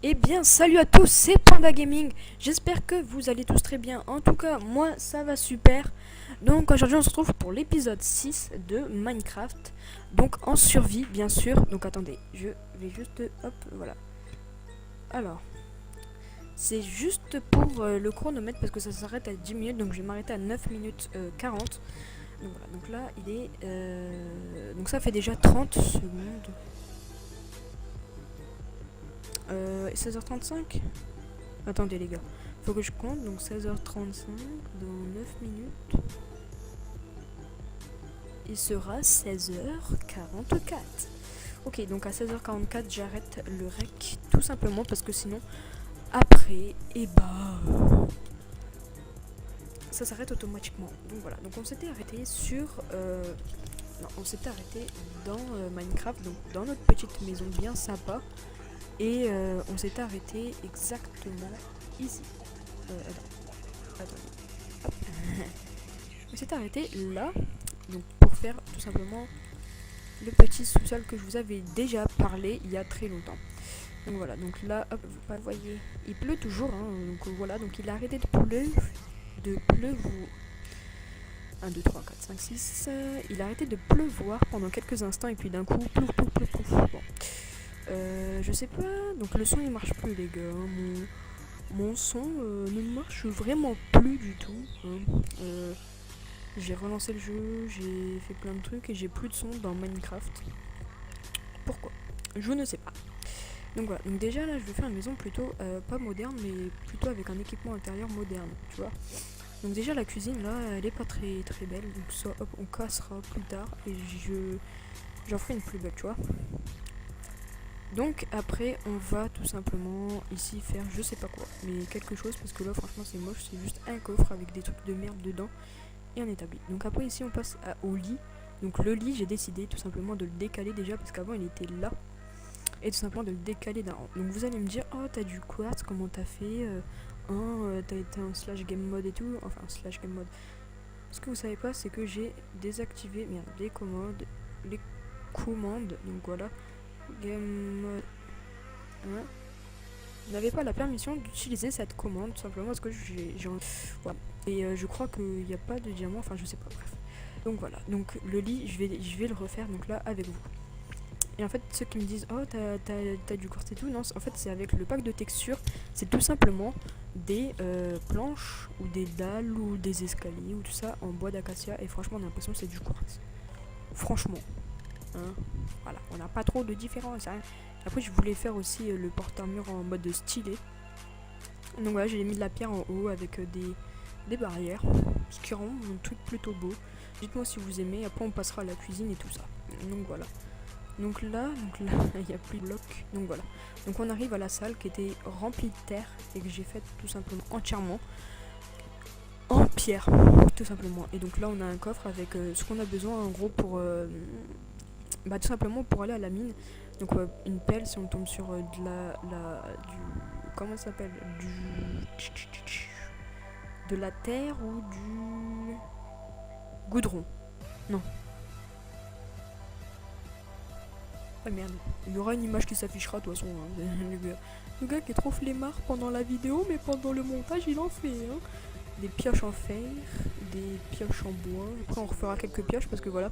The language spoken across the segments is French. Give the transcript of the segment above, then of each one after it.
Eh bien, salut à tous, c'est Panda Gaming. J'espère que vous allez tous très bien. En tout cas, moi, ça va super. Donc, aujourd'hui, on se retrouve pour l'épisode 6 de Minecraft. Donc, en survie, bien sûr. Donc, attendez, je vais juste... Hop, voilà. Alors, c'est juste pour le chronomètre parce que ça s'arrête à 10 minutes. Donc, je vais m'arrêter à 9 minutes 40. Donc, voilà. Donc là, il est... Donc, ça fait déjà 30 secondes. 16h35. Attendez les gars, faut que je compte, donc 16h35, dans 9 minutes, il sera 16h44. Ok, donc à 16h44, j'arrête le rec, tout simplement parce que sinon, après, et bah, ça s'arrête automatiquement. Donc voilà, donc on s'était arrêté sur... non, on s'était arrêté dans Minecraft, donc dans notre petite maison bien sympa. Et on s'était arrêté exactement ici. Attends. Hop. On s'est arrêté là, donc pour faire tout simplement le petit sous-sol que je vous avais déjà parlé il y a très longtemps. Donc voilà, donc là, hop, vous voyez, il pleut toujours, hein, donc voilà, donc il a arrêté de pleuvoir. 1, 2, 3, 4, 5, 6. Il a arrêté de pleuvoir pendant quelques instants et puis d'un coup, plouf, plouf, plouf, plouf. Bon. Je sais pas, donc le son il marche plus les gars, hein. Mon son ne marche vraiment plus du tout, hein. J'ai relancé le jeu, j'ai fait plein de trucs et j'ai plus de son dans Minecraft. Pourquoi? Je ne sais pas. Donc voilà, donc déjà là je vais faire une maison plutôt pas moderne mais plutôt avec un équipement intérieur moderne, tu vois. Donc déjà la cuisine là elle est pas très très belle, donc ça hop on cassera plus tard et j'en ferai une plus belle, tu vois. Donc après on va tout simplement ici faire je sais pas quoi, mais quelque chose parce que là franchement c'est moche, c'est juste un coffre avec des trucs de merde dedans et un établi. Donc après ici on passe au lit. Donc le lit j'ai décidé tout simplement de le décaler déjà parce qu'avant il était là. Et tout simplement de le décaler d'un rang. Donc vous allez me dire oh t'as du quartz, comment t'as fait t'as été en slash game mode et tout. Enfin slash game mode. Ce que vous savez pas c'est que j'ai désactivé les commandes. Donc voilà. Game mode 1. Vous n'avez pas la permission d'utiliser cette commande tout simplement parce que j'ai voilà. Et je crois qu'il n'y a pas de diamant, enfin je sais pas, bref. Donc voilà, donc le lit je vais le refaire donc là avec vous. Et en fait ceux qui me disent oh t'as du quartz et tout, non en fait c'est avec le pack de texture, c'est tout simplement des planches ou des dalles ou des escaliers ou tout ça en bois d'acacia et franchement on a l'impression que c'est du quartz. Franchement. Hein, voilà, on n'a pas trop de différence, hein. Après je voulais faire aussi le porte-armure en mode stylé. Donc voilà, j'ai mis de la pierre en haut avec des barrières, ce qui rend un truc plutôt beau. Dites-moi si vous aimez, après on passera à la cuisine et tout ça. Donc voilà. Donc là il n'y a plus de blocs. Donc voilà. Donc on arrive à la salle qui était remplie de terre et que j'ai faite tout simplement entièrement en pierre, tout simplement. Et donc là on a un coffre avec ce qu'on a besoin en gros pour tout simplement pour aller à la mine. Donc une pelle si on tombe sur du comment ça s'appelle, de la terre ou du goudron. Non. Ah merde, il y aura une image qui s'affichera de toute façon, hein. Le gars qui est trop flemmard pendant la vidéo mais pendant le montage il en fait, hein. Des pioches en fer, des pioches en bois. Après on refera quelques pioches parce que voilà.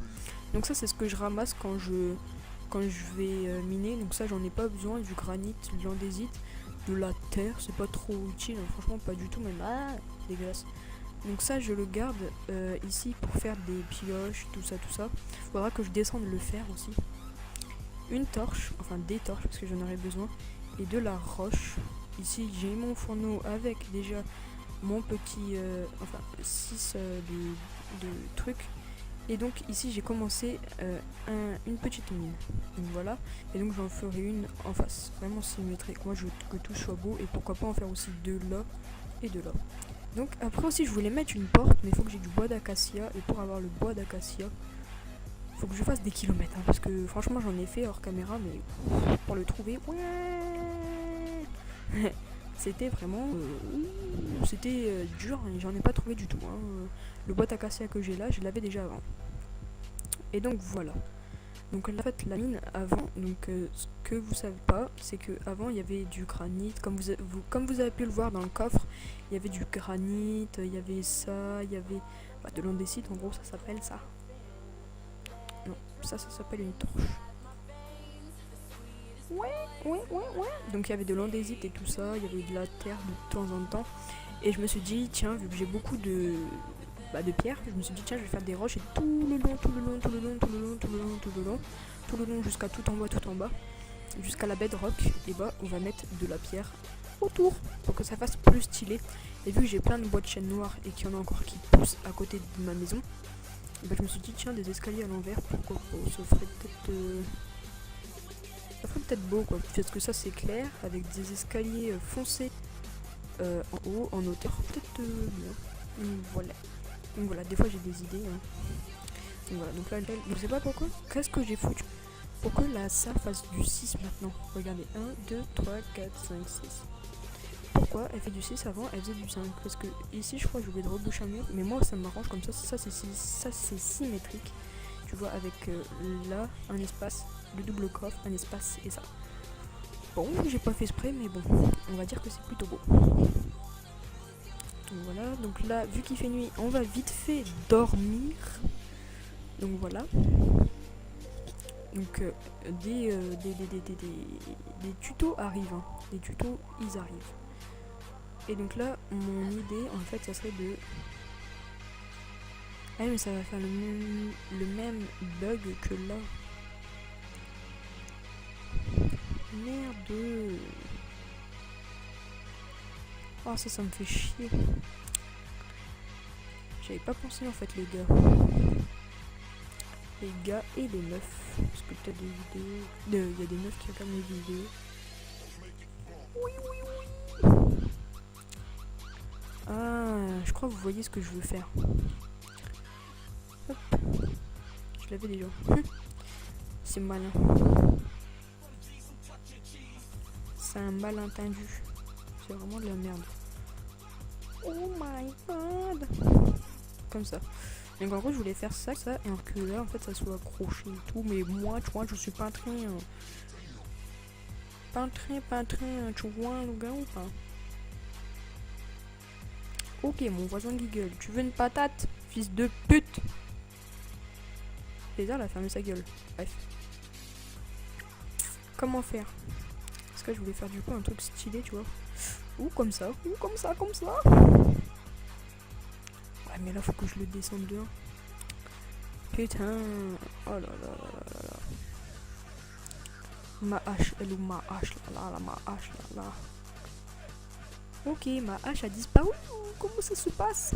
Donc ça c'est ce que je ramasse quand je vais miner. Donc ça j'en ai pas besoin, du granit, de l'andésite, de la terre, c'est pas trop utile, hein. Franchement pas du tout même. Ah, dégueulasse. Donc ça je le garde ici pour faire des pioches, tout ça. Faudra que je descende le fer aussi. Une torche, enfin des torches parce que j'en aurai besoin. Et de la roche. Ici j'ai mon fourneau avec déjà mon petit 6 de trucs. Et donc ici j'ai commencé une petite mine. Donc voilà. Et donc j'en ferai une en face. Vraiment symétrique. Moi je veux que tout soit beau. Et pourquoi pas en faire aussi de là et de là. Donc après aussi je voulais mettre une porte. Mais il faut que j'ai du bois d'acacia. Et pour avoir le bois d'acacia, faut que je fasse des kilomètres. Hein, parce que franchement j'en ai fait hors caméra. Mais pour le trouver, c'était vraiment dur et j'en ai pas trouvé du tout, hein. Le bois d'acacia que j'ai là je l'avais déjà avant. Et donc voilà. Donc en fait la mine avant, donc ce que vous savez pas, c'est que avant il y avait du granit, comme vous avez pu le voir dans le coffre, il y avait du granit, il y avait ça, il y avait de l'andésite, en gros ça s'appelle ça. Non, ça s'appelle une torche. Ouais. Donc il y avait de l'andésite et tout ça, il y avait de la terre de temps en temps. Et je me suis dit, tiens, vu que j'ai beaucoup de pierres, je me suis dit, tiens, je vais faire des roches et tout le long, jusqu'à tout en bas, jusqu'à la bedrock, et bah on va mettre de la pierre autour pour que ça fasse plus stylé. Et vu que j'ai plein de bois de chêne noir et qu'il y en a encore qui poussent à côté de ma maison, bah, je me suis dit, tiens, des escaliers à l'envers, pourquoi pas, ça ferait peut-être beau quoi, parce que ça c'est clair, avec des escaliers foncés en haut, en hauteur, peut-être bien. Donc voilà, des fois j'ai des idées. Donc voilà, donc là, je sais pas pourquoi, qu'est-ce que j'ai foutu pour que là ça fasse du 6 maintenant. Regardez, 1, 2, 3, 4, 5, 6. Pourquoi elle fait du 6 avant, elle faisait du 5? Parce que ici je crois que j'ai oublié de reboucher un mur, mais moi ça m'arrange comme ça, ça c'est symétrique. Tu vois, avec là un espace, le double coffre, un espace et ça. Bon, j'ai pas fait exprès, mais bon, on va dire que c'est plutôt beau. Donc voilà, donc là, vu qu'il fait nuit, on va vite fait dormir. Donc voilà. Donc des tutos arrivent, hein. Les tutos, ils arrivent. Et donc là, mon idée, en fait, ça serait de... Ah mais ça va faire le même bug que là. Merde. Oh ça me fait chier. J'avais pas pensé en fait les gars. Les gars et les meufs. Parce que peut-être des vidéos... Il y a des meufs qui regardent mes vidéos. Oui. Ah, je crois que vous voyez ce que je veux faire. Hop. Je l'avais déjà. C'est malin. C'est un malentendu. C'est vraiment de la merde. Oh my god. Comme ça. Donc en gros je voulais faire ça, et que là en fait ça soit accroché et tout. Mais moi tu vois je suis pas très... tu vois le gars ou pas? Ok mon voisin giggle. Tu veux une patate, fils de pute? Plaisir la fermer sa gueule. Bref. Comment faire? Parce que je voulais faire du coup un truc stylé tu vois. Ou comme ça. Ouais mais là faut que je le descende de 1. Putain. Oh là là. Ma hache, elle est où ma hache là, ma hache là. Ok, ma hache a disparu. Comment ça se passe?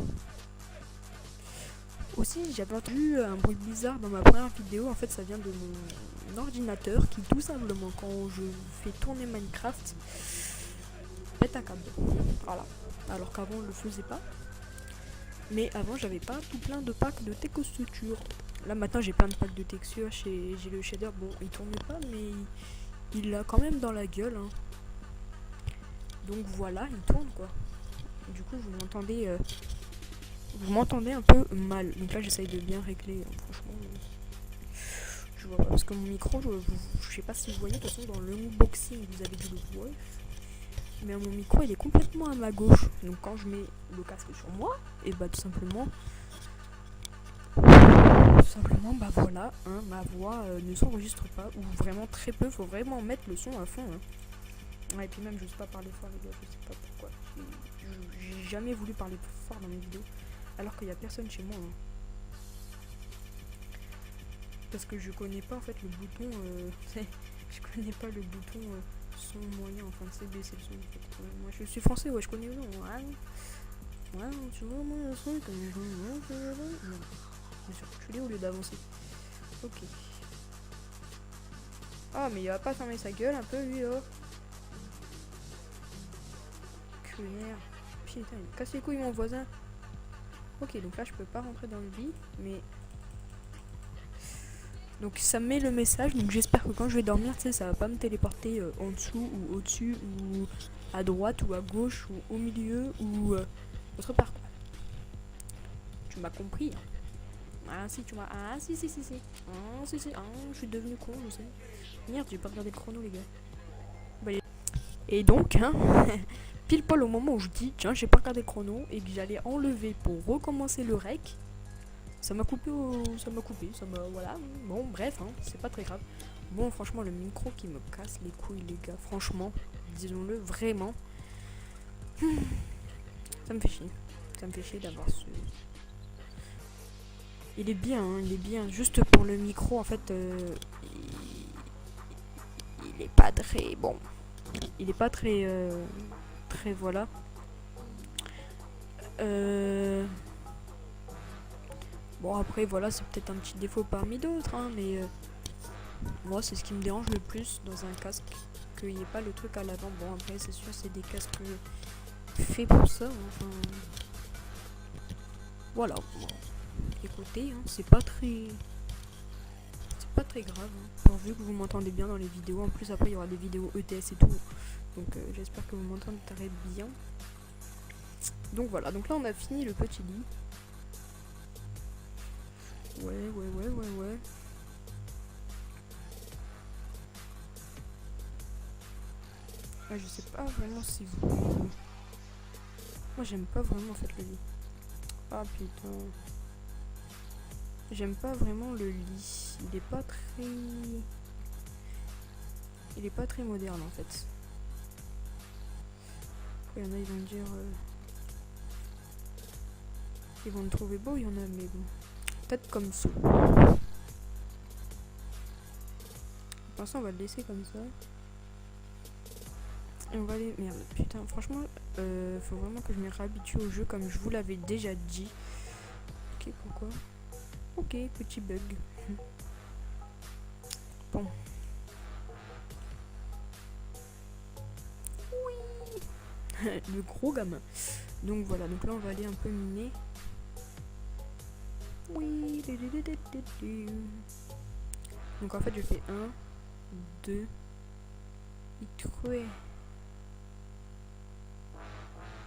Aussi, j'avais entendu un bruit bizarre dans ma première vidéo. En fait, ça vient de mon ordinateur qui, tout simplement, quand je fais tourner Minecraft, pète un câble. Voilà. Alors qu'avant, on le faisait pas. Mais avant, j'avais pas tout plein de packs de textures. Là, maintenant, j'ai plein de packs de textures. J'ai le shader. Bon, il tourne pas, mais il l'a quand même dans la gueule. Hein. Donc voilà, il tourne quoi. Du coup, vous m'entendez un peu mal. Donc là, j'essaye de bien régler. Franchement, je vois pas. Parce que mon micro, je sais pas si vous voyez. De toute façon, dans le unboxing, vous avez dû le voir. Mais mon micro, il est complètement à ma gauche. Donc quand je mets le casque sur moi, et bah tout simplement, bah voilà, hein, ma voix ne s'enregistre pas. Ou vraiment très peu. Faut vraiment mettre le son à fond. Hein. Ouais, et puis même, je sais pas parler fort, les gars. Je sais pas pourquoi. J'ai jamais voulu parler fort dans mes vidéos. Alors qu'il y a personne chez moi. Hein. Parce que je connais pas en fait le bouton. Je connais pas le bouton son moyen. Enfin, c'est baisser le son. En fait. Moi, je suis français, ouais, je connais le nom. Ouais, tu vois, moi, le son, comme je non. Je suis reculé au lieu d'avancer. Ok. Ah, mais il va pas fermer sa gueule un peu, lui, oh. Cunère. Putain, il casse les couilles, mon voisin. Ok, donc là, je peux pas rentrer dans le lit, mais... Donc ça me met le message, donc j'espère que quand je vais dormir, tu sais, ça va pas me téléporter en dessous ou au-dessus ou à droite ou à gauche ou au milieu ou autre part. Tu m'as compris. Ah si tu m'as... Ah si si si si. Ah si si. Ah je suis devenu con je sais. Merde j'ai pas regardé le chrono les gars. Bah, et donc hein, pile poil au moment où je dis tiens j'ai pas regardé le chrono et que j'allais enlever pour recommencer le rec, ça m'a coupé ça m'a voilà. Bon bref hein, c'est pas très grave. Bon franchement le micro qui me casse les couilles les gars, franchement, disons-le vraiment. Ça me fait chier. Ça me fait chier d'avoir ce... Il est bien, hein, il est bien. Juste pour le micro, en fait, il est pas très bon. Il est pas très, très voilà. Bon après voilà, c'est peut-être un petit défaut parmi d'autres, hein, mais moi c'est ce qui me dérange le plus dans un casque, qu'il n'y ait pas le truc à l'avant. Bon après c'est sûr c'est des casques faits pour ça. Hein, enfin voilà. Bon, écoutez, hein, c'est pas très grave, hein, pourvu que vous m'entendez bien dans les vidéos. En plus après il y aura des vidéos ETS et tout, donc j'espère que vous m'entendez très bien. Donc voilà, donc là on a fini le petit lit. Ouais. Ah, je sais pas vraiment si vous... Moi j'aime pas vraiment en fait le lit. Ah putain. J'aime pas vraiment le lit. Il est pas très moderne en fait. Après, il y en a, ils vont me dire... Ils vont me trouver beau, il y en a, mais bon. Peut-être comme ça. Pour l'instant, on va le laisser comme ça. Et on va aller... Merde, putain, franchement, faut vraiment que je me réhabitue au jeu comme je vous l'avais déjà dit. Ok, pourquoi? Ok, petit bug. Bon. Oui. Le gros gamin. Donc voilà, donc là on va aller un peu miner. Oui. Donc en fait je fais 1, 2, et 3.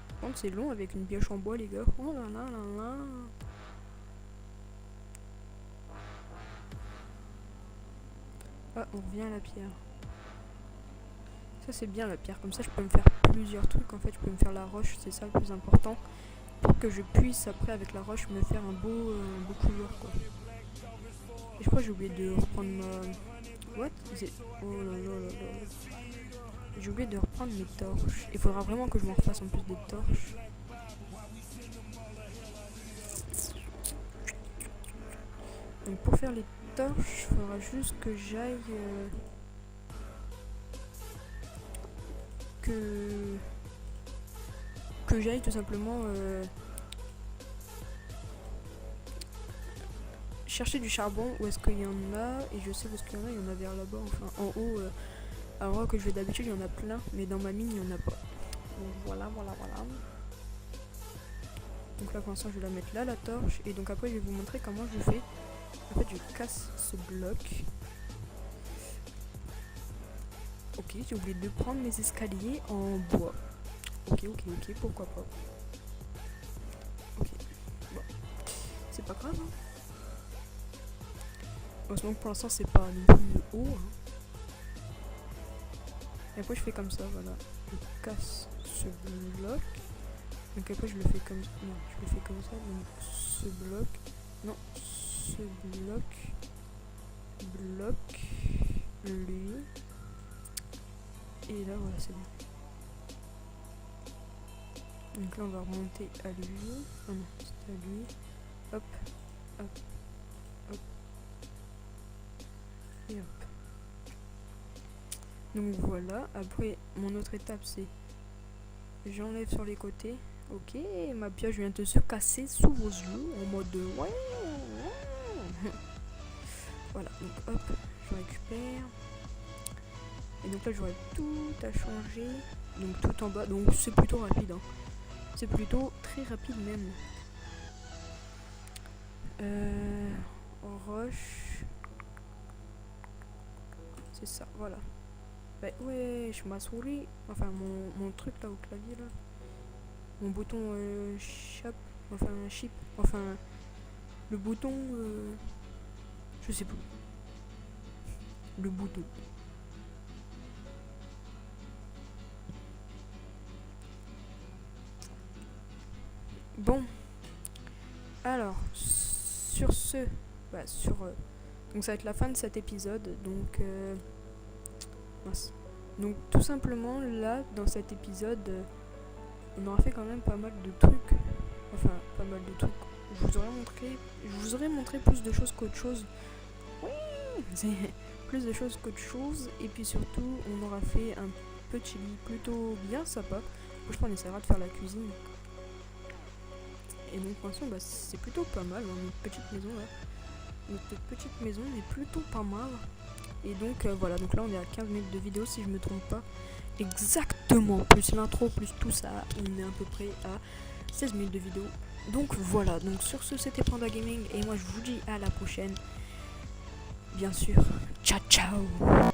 Par contre c'est long avec une pioche en bois les gars. Oh là là là là. Ah, on revient à la pierre. Ça c'est bien la pierre, comme ça je peux me faire plusieurs trucs. En fait je peux me faire la roche, c'est ça le plus important. Pour que je puisse après avec la roche me faire un beau couloir quoi. Et je crois que j'ai oublié de reprendre ma... What? Oh là là là là. J'ai oublié de reprendre mes torches. Il faudra vraiment que je m'en refasse en plus des torches. Donc pour faire les torches, il faudra juste que j'aille... que j'aille tout simplement chercher du charbon. Où est-ce qu'il y en a? Et je sais où est-ce qu'il y en a. Il y en a vers là-bas, enfin en haut. À l'endroit que je vais d'habitude, il y en a plein. Mais dans ma mine, il n'y en a pas. Donc voilà. Donc là pour l'instant je vais la mettre là la torche. Et donc après je vais vous montrer comment je fais. En fait je casse ce bloc. Ok, j'ai oublié de prendre mes escaliers en bois. Ok, pourquoi pas. Ok, bon. C'est pas grave hein. Heureusement que pour l'instant c'est pas non plus haut hein. Et après je fais comme ça, voilà. Je casse ce bloc. Donc après je le fais comme ça. Non, je le fais comme ça. Donc ce bloc. Non, ce bloc. Bloc. Lui. Et là voilà c'est bon. Donc là on va remonter à lui. Ah non, c'est à lui. Hop. Et hop. Donc voilà. Après mon autre étape c'est j'enlève sur les côtés. Ok, ma pioche vient de se casser sous vos yeux en mode ouais. Voilà, donc hop, je récupère. Et donc là j'aurai tout à changer. Donc tout en bas, donc c'est plutôt rapide hein. C'est plutôt très rapide même. Roche. C'est ça, voilà. Bah ouais, je ma souris. Enfin mon truc là au clavier là. Mon bouton shop. Enfin chip. Enfin Le bouton, je sais plus. Le bouton. Bon. Alors, sur ce, donc ça va être la fin de cet épisode. Donc, mince. Donc tout simplement là, dans cet épisode, on aura fait quand même pas mal de trucs. Enfin, pas mal de trucs. Je vous aurais montré plus de choses qu'autre chose. Oui, plus de choses qu'autre chose. Et puis surtout, on aura fait un petit lit plutôt bien sympa. Je pense qu'on essaiera de faire la cuisine. Et donc pour l'instant, c'est plutôt pas mal, hein, notre petite maison là. Notre petite maison est plutôt pas mal. Et donc voilà, donc là on est à 15 minutes de vidéo si je me trompe pas. Exactement, plus l'intro, plus tout ça, on est à peu près à 16 minutes de vidéo. Donc voilà, donc sur ce c'était Panda Gaming et moi je vous dis à la prochaine. Bien sûr, ciao ciao.